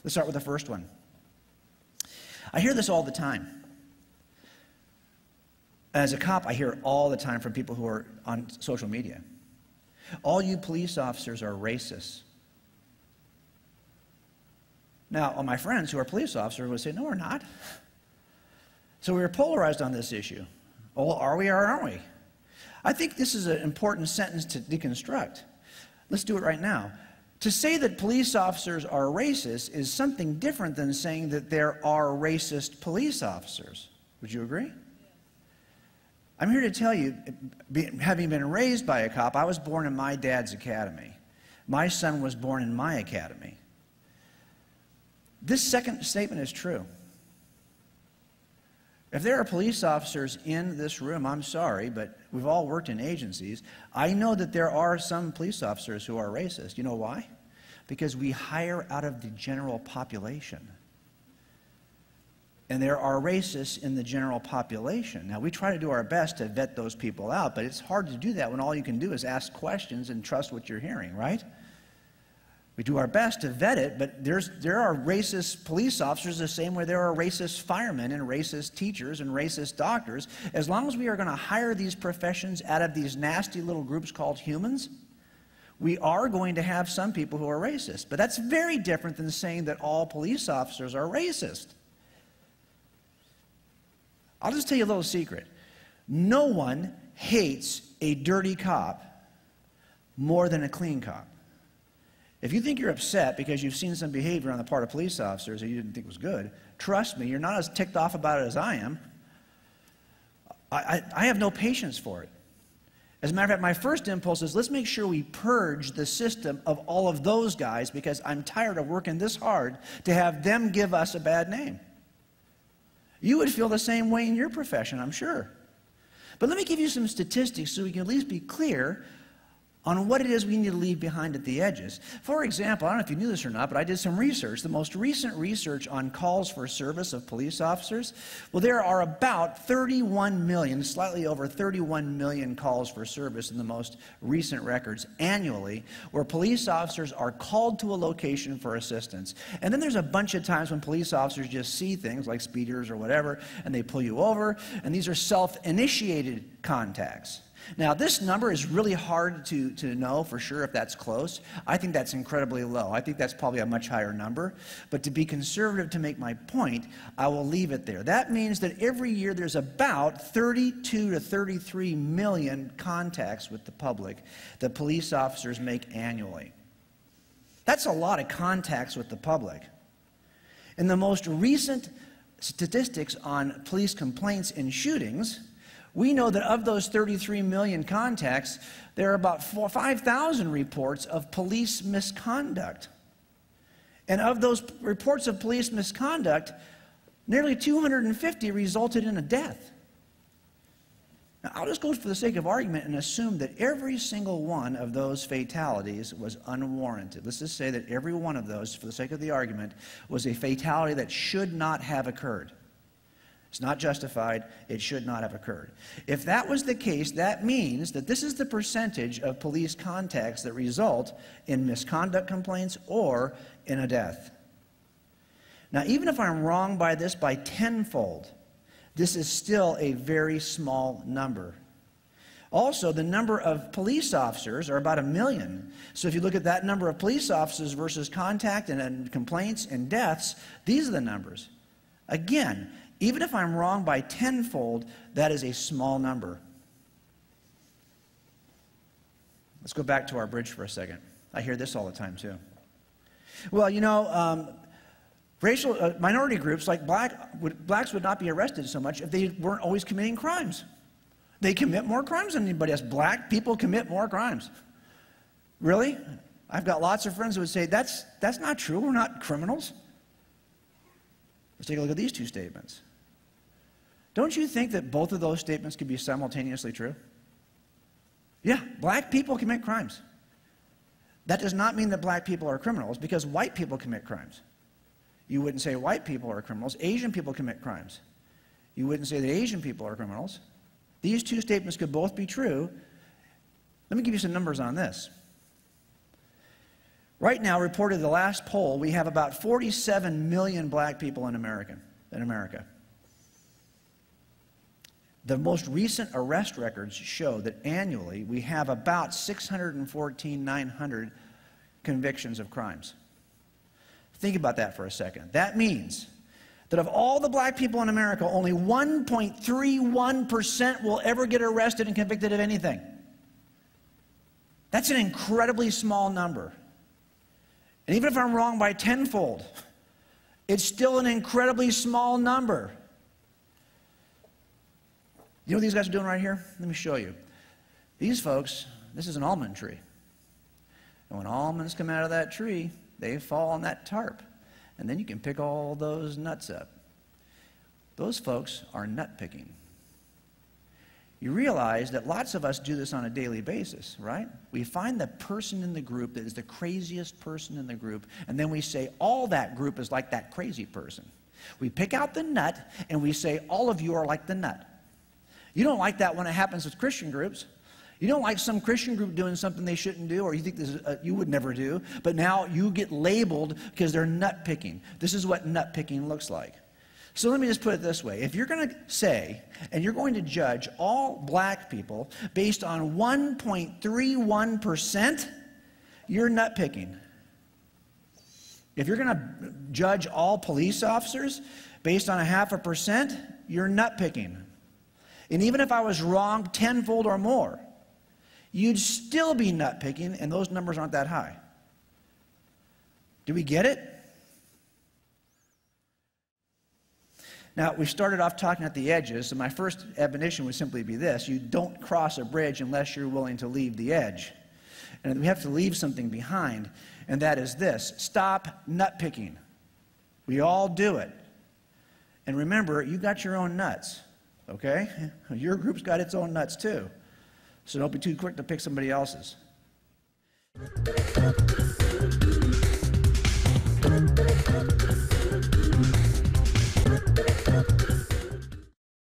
Let's start with the first one. I hear this all the time. As a cop, I hear it all the time from people who are on social media. All you police officers are racists. Now, all my friends who are police officers would say, no, we're not. So we are polarized on this issue. Well, are we or aren't we? I think this is an important sentence to deconstruct. Let's do it right now. To say that police officers are racist is something different than saying that there are racist police officers. Would you agree? I'm here to tell you, having been raised by a cop, I was born in my dad's academy. My son was born in my academy. This second statement is true. If there are police officers in this room, I'm sorry, but we've all worked in agencies. I know that there are some police officers who are racist. You know why? Because we hire out of the general population. And there are racists in the general population. Now, we try to do our best to vet those people out, but it's hard to do that when all you can do is ask questions and trust what you're hearing, right? We do our best to vet it, but there are racist police officers the same way there are racist firemen and racist teachers and racist doctors. As long as we are going to hire these professions out of these nasty little groups called humans, we are going to have some people who are racist. But that's very different than saying that all police officers are racist. I'll just tell you a little secret. No one hates a dirty cop more than a clean cop. If you think you're upset because you've seen some behavior on the part of police officers that you didn't think was good, trust me, you're not as ticked off about it as I am. I have no patience for it. As a matter of fact, my first impulse is let's make sure we purge the system of all of those guys because I'm tired of working this hard to have them give us a bad name. You would feel the same way in your profession, I'm sure. But let me give you some statistics so we can at least be clear on what it is we need to leave behind at the edges. For example, I don't know if you knew this or not, but I did some research. The most recent research on calls for service of police officers, well, there are about 31 million, slightly over 31 million calls for service in the most recent records annually, where police officers are called to a location for assistance. And then there's a bunch of times when police officers just see things like speeders or whatever, and they pull you over, and these are self-initiated contacts. Now, this number is really hard to know for sure if that's close. I think that's incredibly low. I think that's probably a much higher number. But to be conservative, to make my point, I will leave it there. That means that every year there's about 32 to 33 million contacts with the public that police officers make annually. That's a lot of contacts with the public. In the most recent statistics on police complaints and shootings, we know that of those 33 million contacts, there are about 5,000 reports of police misconduct. And of those reports of police misconduct, nearly 250 resulted in a death. Now, I'll just go for the sake of argument and assume that every single one of those fatalities was unwarranted. Let's just say that every one of those, for the sake of the argument, was a fatality that should not have occurred. It's not justified. It should not have occurred. If that was the case, that means that this is the percentage of police contacts that result in misconduct complaints or in a death. Now, even if I'm wrong by this by tenfold, this is still a very small number. Also, the number of police officers are about 1 million. So if you look at that number of police officers versus contact and complaints and deaths, these are the numbers. Again, even if I'm wrong by tenfold, that is a small number. Let's go back to our bridge for a second. I hear this all the time, too. Well, you know, racial minority groups like blacks would not be arrested so much if they weren't always committing crimes. They commit more crimes than anybody else. Black people commit more crimes. Really? I've got lots of friends who would say, that's not true. We're not criminals. Let's take a look at these two statements. Don't you think that both of those statements could be simultaneously true? Yeah, black people commit crimes. That does not mean that black people are criminals, because white people commit crimes. You wouldn't say white people are criminals. Asian people commit crimes. You wouldn't say that Asian people are criminals. These two statements could both be true. Let me give you some numbers on this. Right now, reported the last poll, we have about 47 million black people in America. The most recent arrest records show that annually we have about 900 convictions of crimes. Think about that for a second. That means that of all the black people in America, only 1.31% will ever get arrested and convicted of anything. That's an incredibly small number. And even if I'm wrong by tenfold, it's still an incredibly small number. You know what these guys are doing right here? Let me show you. These folks, this is an almond tree. And when almonds come out of that tree, they fall on that tarp. And then you can pick all those nuts up. Those folks are nut picking. You realize that lots of us do this on a daily basis, right? We find the person in the group that is the craziest person in the group, and then we say all that group is like that crazy person. We pick out the nut, and we say all of you are like the nut. You don't like that when it happens with Christian groups. You don't like some Christian group doing something they shouldn't do, or you think this is, you would never do, but now you get labeled because they're nut picking. This is what nut picking looks like. So let me just put it this way. If you're going to say, and you're going to judge all black people based on 1.31%, you're nut picking. If you're going to judge all police officers based on 0.5%, you're nut picking. And even if I was wrong tenfold or more, you'd still be nut picking, and those numbers aren't that high. Do we get it? Now, we started off talking at the edges, so my first admonition would simply be this: you don't cross a bridge unless you're willing to leave the edge. And we have to leave something behind, and that is this: stop nut picking. We all do it. And remember, you got your own nuts, okay? Your group's got its own nuts too. So don't be too quick to pick somebody else's.